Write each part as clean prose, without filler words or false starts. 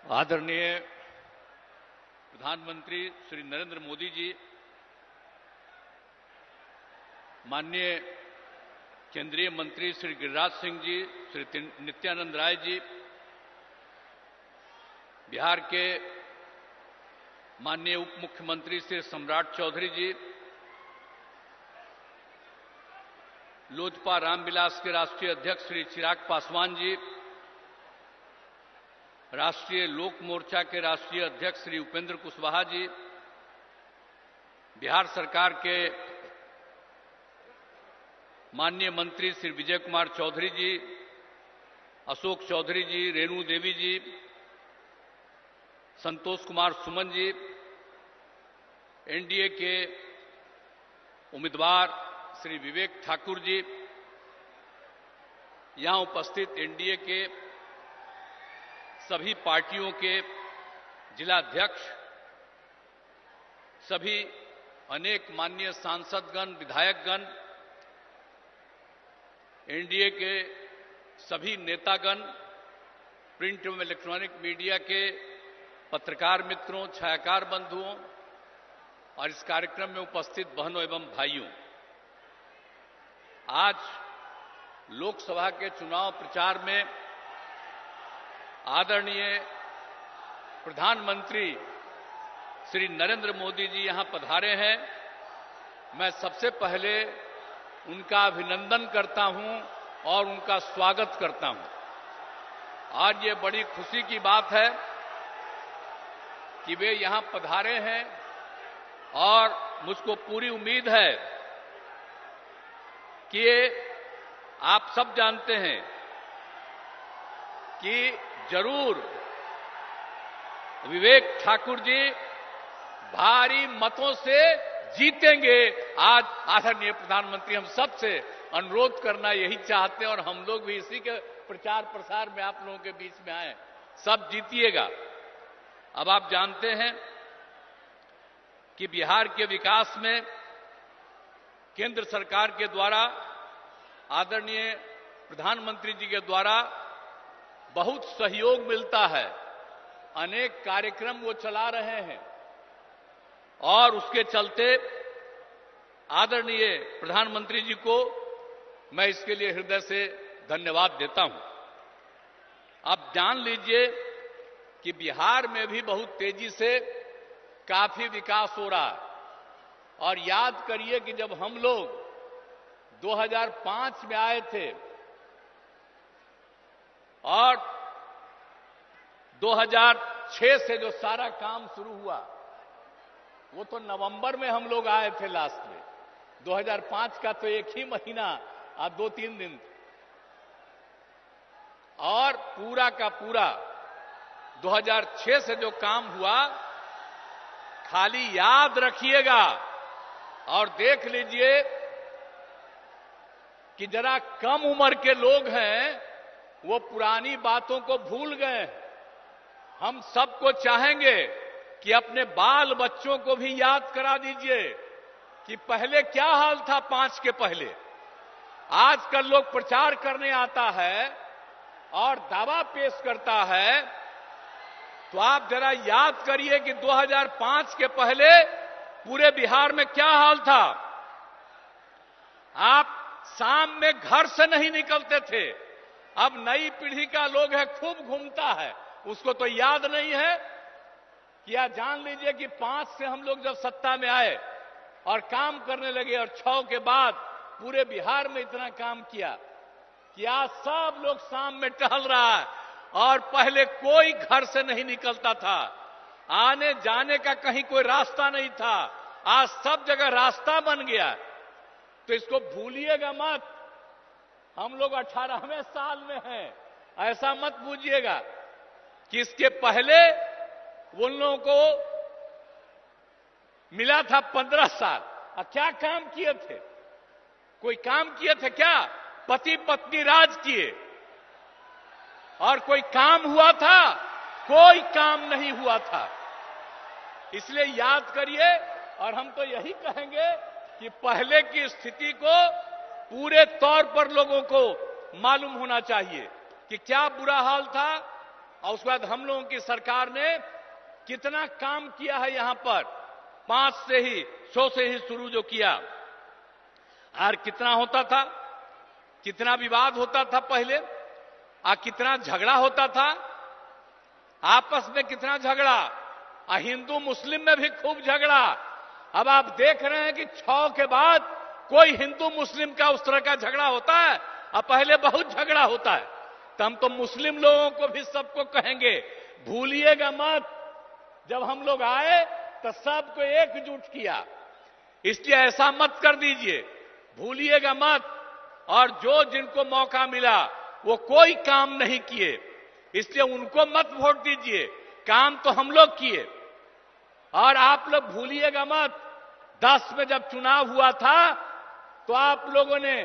आदरणीय प्रधानमंत्री श्री नरेंद्र मोदी जी, माननीय केंद्रीय मंत्री श्री गिरिराज सिंह जी, श्री नित्यानंद राय जी, बिहार के माननीय उप मुख्यमंत्री श्री सम्राट चौधरी जी, लोजपा रामविलास के राष्ट्रीय अध्यक्ष श्री चिराग पासवान जी, राष्ट्रीय लोक मोर्चा के राष्ट्रीय अध्यक्ष श्री उपेंद्र कुशवाहा जी, बिहार सरकार के माननीय मंत्री श्री विजय कुमार चौधरी जी, अशोक चौधरी जी, रेणु देवी जी, संतोष कुमार सुमन जी, एनडीए के उम्मीदवार श्री विवेक ठाकुर जी, यहां उपस्थित एनडीए के सभी पार्टियों के जिलाध्यक्ष, सभी अनेक माननीय सांसदगण, विधायकगण, एनडीए के सभी नेतागण, प्रिंट एवं इलेक्ट्रॉनिक मीडिया के पत्रकार मित्रों, छायाकार बंधुओं और इस कार्यक्रम में उपस्थित बहनों एवं भाइयों, आज लोकसभा के चुनाव प्रचार में आदरणीय प्रधानमंत्री श्री नरेंद्र मोदी जी यहां पधारे हैं। मैं सबसे पहले उनका अभिनंदन करता हूं और उनका स्वागत करता हूं। आज ये बड़ी खुशी की बात है कि वे यहां पधारे हैं और मुझको पूरी उम्मीद है कि आप सब जानते हैं कि जरूर विवेक ठाकुर जी भारी मतों से जीतेंगे। आज आदरणीय प्रधानमंत्री हम सब से अनुरोध करना यही चाहते हैं और हम लोग भी इसी के प्रचार प्रसार में आप लोगों के बीच में आए, सब जीतिएगा। अब आप जानते हैं कि बिहार के विकास में केंद्र सरकार के द्वारा, आदरणीय प्रधानमंत्री जी के द्वारा बहुत सहयोग मिलता है। अनेक कार्यक्रम वो चला रहे हैं और उसके चलते आदरणीय प्रधानमंत्री जी को मैं इसके लिए हृदय से धन्यवाद देता हूं। आप जान लीजिए कि बिहार में भी बहुत तेजी से काफी विकास हो रहा है। और याद करिए कि जब हम लोग 2005 में आए थे और 2006 से जो सारा काम शुरू हुआ, वो तो नवंबर में हम लोग आए थे लास्ट में। 2005 का तो एक ही महीना और 2-3 दिन, और पूरा का पूरा 2006 से जो काम हुआ, खाली याद रखिएगा और देख लीजिए कि जरा कम उम्र के लोग हैं वो पुरानी बातों को भूल गए। हम सबको चाहेंगे कि अपने बाल बच्चों को भी याद करा दीजिए कि पहले क्या हाल था 5 के पहले। आजकल लोग प्रचार करने आता है और दावा पेश करता है, तो आप जरा याद करिए कि 2005 के पहले पूरे बिहार में क्या हाल था। आप शाम में घर से नहीं निकलते थे। अब नई पीढ़ी का लोग है, खूब घूमता है, उसको तो याद नहीं है। क्या जान लीजिए कि 5 से हम लोग जब सत्ता में आए और काम करने लगे और 6 के बाद पूरे बिहार में इतना काम किया कि आज सब लोग शाम में टहल रहा है और पहले कोई घर से नहीं निकलता था। आने जाने का कहीं कोई रास्ता नहीं था, आज सब जगह रास्ता बन गया। तो इसको भूलिएगा मत। हम लोग 18वें साल में हैं, ऐसा मत बूझिएगा कि इसके पहले उन लोगों को मिला था 15 साल। क्या काम किए थे? कोई काम किए थे क्या? पति पत्नी राज किए और कोई काम हुआ था? कोई काम नहीं हुआ था। इसलिए याद करिए, और हम तो यही कहेंगे कि पहले की स्थिति को पूरे तौर पर लोगों को मालूम होना चाहिए कि क्या बुरा हाल था और उसके बाद हम लोगों की सरकार ने कितना काम किया है यहां पर, 100 से ही शुरू जो किया। और कितना होता था, कितना विवाद होता था पहले, और कितना झगड़ा होता था आपस में, कितना झगड़ा, और हिंदू मुस्लिम में भी खूब झगड़ा। अब आप देख रहे हैं कि 6 के बाद कोई हिंदू मुस्लिम का उस तरह का झगड़ा होता है, और पहले बहुत झगड़ा होता है। तो हम तो मुस्लिम लोगों को भी सबको कहेंगे, भूलिएगा मत, जब हम लोग आए तो सबको एकजुट किया, इसलिए ऐसा मत कर दीजिए, भूलिएगा मत। और जो जिनको मौका मिला वो कोई काम नहीं किए, इसलिए उनको मत वोट दीजिए, काम तो हम लोग किए। और आप लोग भूलिएगा मत, 10 में जब चुनाव हुआ था तो आप लोगों ने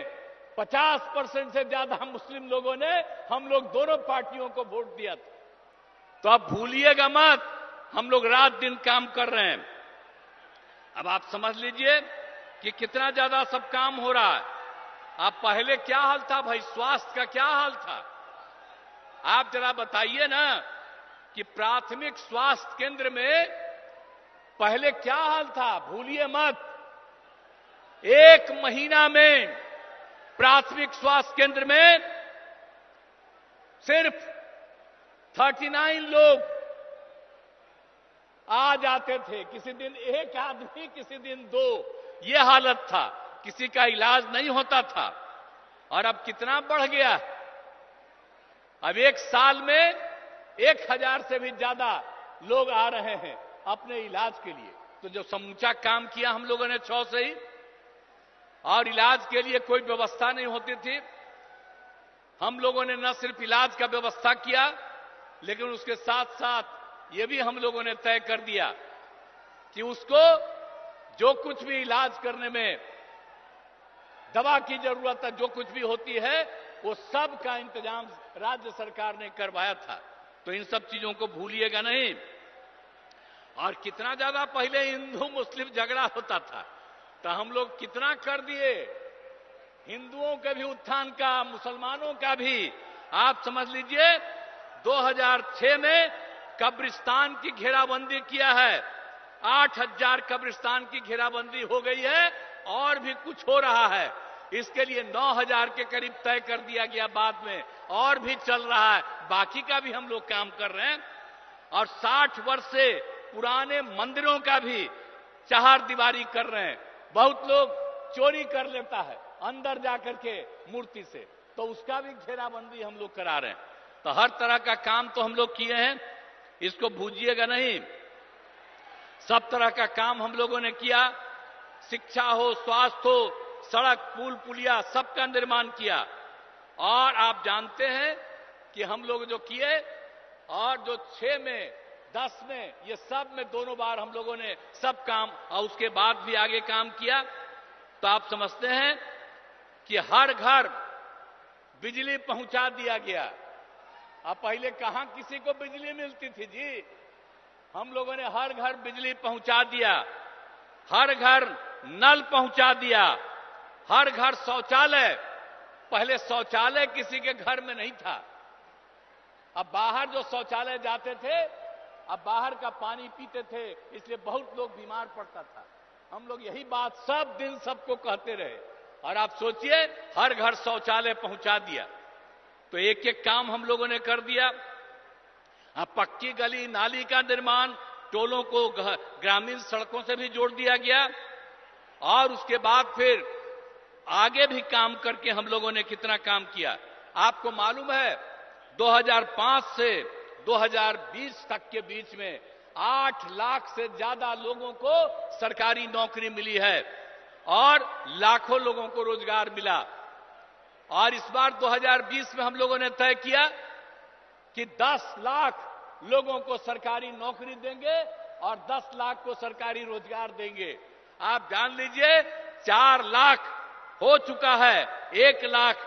50% से ज्यादा मुस्लिम लोगों ने हम लोग दोनों पार्टियों को वोट दिया था। तो आप भूलिएगा मत, हम लोग रात दिन काम कर रहे हैं। अब आप समझ लीजिए कि कितना ज्यादा सब काम हो रहा है। आप पहले क्या हाल था भाई, स्वास्थ्य का क्या हाल था, आप जरा बताइए ना कि प्राथमिक स्वास्थ्य केंद्र में पहले क्या हाल था, भूलिए मत। 1 महीना में प्राथमिक स्वास्थ्य केंद्र में सिर्फ 39 लोग आ जाते थे, किसी दिन 1 आदमी, किसी दिन 2, ये हालत था, किसी का इलाज नहीं होता था। और अब कितना बढ़ गया, अब 1 साल में 1000 से भी ज्यादा लोग आ रहे हैं अपने इलाज के लिए। तो जो समूचा काम किया हम लोगों ने 6 से ही, और इलाज के लिए कोई व्यवस्था नहीं होती थी, हम लोगों ने न सिर्फ इलाज का व्यवस्था किया, लेकिन उसके साथ साथ ये भी हम लोगों ने तय कर दिया कि उसको जो कुछ भी इलाज करने में दवा की जरूरत है, जो कुछ भी होती है, वो सब का इंतजाम राज्य सरकार ने करवाया था। तो इन सब चीजों को भूलिएगा नहीं। और कितना ज्यादा पहले हिंदू मुस्लिम झगड़ा होता था, तो हम लोग कितना कर दिए, हिंदुओं के भी उत्थान का, मुसलमानों का भी। आप समझ लीजिए 2006 में कब्रिस्तान की घेराबंदी किया है, 8000 कब्रिस्तान की घेराबंदी हो गई है, और भी कुछ हो रहा है। इसके लिए 9000 के करीब तय कर दिया गया बाद में, और भी चल रहा है, बाकी का भी हम लोग काम कर रहे हैं। और 60 वर्ष से पुराने मंदिरों का भी चार दीवारी कर रहे हैं। बहुत लोग चोरी कर लेता है अंदर जाकर के मूर्ति से, तो उसका भी घेराबंदी हम लोग करा रहे हैं। तो हर तरह का काम तो हम लोग किए हैं, इसको भूलिएगा नहीं। सब तरह का काम हम लोगों ने किया, शिक्षा हो, स्वास्थ्य हो, सड़क, पुल, पुलिया, सबका निर्माण किया। और आप जानते हैं कि हम लोग जो किए, और जो 6 में 10 में, ये सब में दोनों बार हम लोगों ने सब काम, और उसके बाद भी आगे काम किया। तो आप समझते हैं कि हर घर बिजली पहुंचा दिया गया। अब पहले कहां किसी को बिजली मिलती थी जी, हम लोगों ने हर घर बिजली पहुंचा दिया, हर घर नल पहुंचा दिया, हर घर शौचालय। पहले शौचालय किसी के घर में नहीं था, अब बाहर जो शौचालय जाते थे, अब बाहर का पानी पीते थे, इसलिए बहुत लोग बीमार पड़ता था। हम लोग यही बात सब दिन सबको कहते रहे, और आप सोचिए हर घर शौचालय पहुंचा दिया। तो एक एक काम हम लोगों ने कर दिया। अब पक्की गली नाली का निर्माण, टोलों को ग्रामीण सड़कों से भी जोड़ दिया गया। और उसके बाद फिर आगे भी काम करके हम लोगों ने कितना काम किया। आपको मालूम है 2005 से 2020 तक के बीच में 8 लाख से ज्यादा लोगों को सरकारी नौकरी मिली है, और लाखों लोगों को रोजगार मिला। और इस बार 2020 में हम लोगों ने तय किया कि 10 लाख लोगों को सरकारी नौकरी देंगे और 10 लाख को सरकारी रोजगार देंगे। आप जान लीजिए 4 लाख हो चुका है, 1 लाख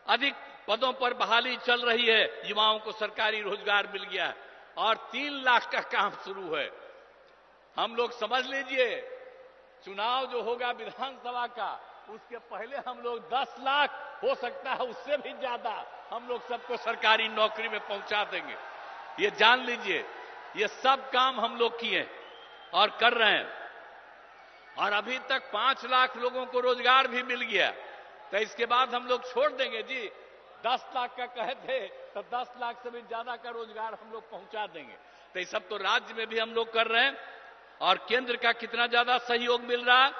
अधिक पदों पर बहाली चल रही है, युवाओं को सरकारी रोजगार मिल गया है, और 3 लाख का काम शुरू है। हम लोग समझ लीजिए चुनाव जो होगा विधानसभा का, उसके पहले हम लोग 10 लाख, हो सकता है उससे भी ज्यादा, हम लोग सबको सरकारी नौकरी में पहुंचा देंगे। ये जान लीजिए, ये सब काम हम लोग किए और कर रहे हैं। और अभी तक 5 लाख लोगों को रोजगार भी मिल गया। तो इसके बाद हम लोग छोड़ देंगे जी, 10 लाख का कहे थे तो 10 लाख से भी ज्यादा का रोजगार हम लोग पहुंचा देंगे। तो ये सब तो राज्य में भी हम लोग कर रहे हैं। और केंद्र का कितना ज्यादा सहयोग मिल रहा,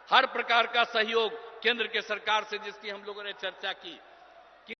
हर प्रकार का सहयोग केंद्र के सरकार से, जिसकी हम लोगों ने चर्चा की।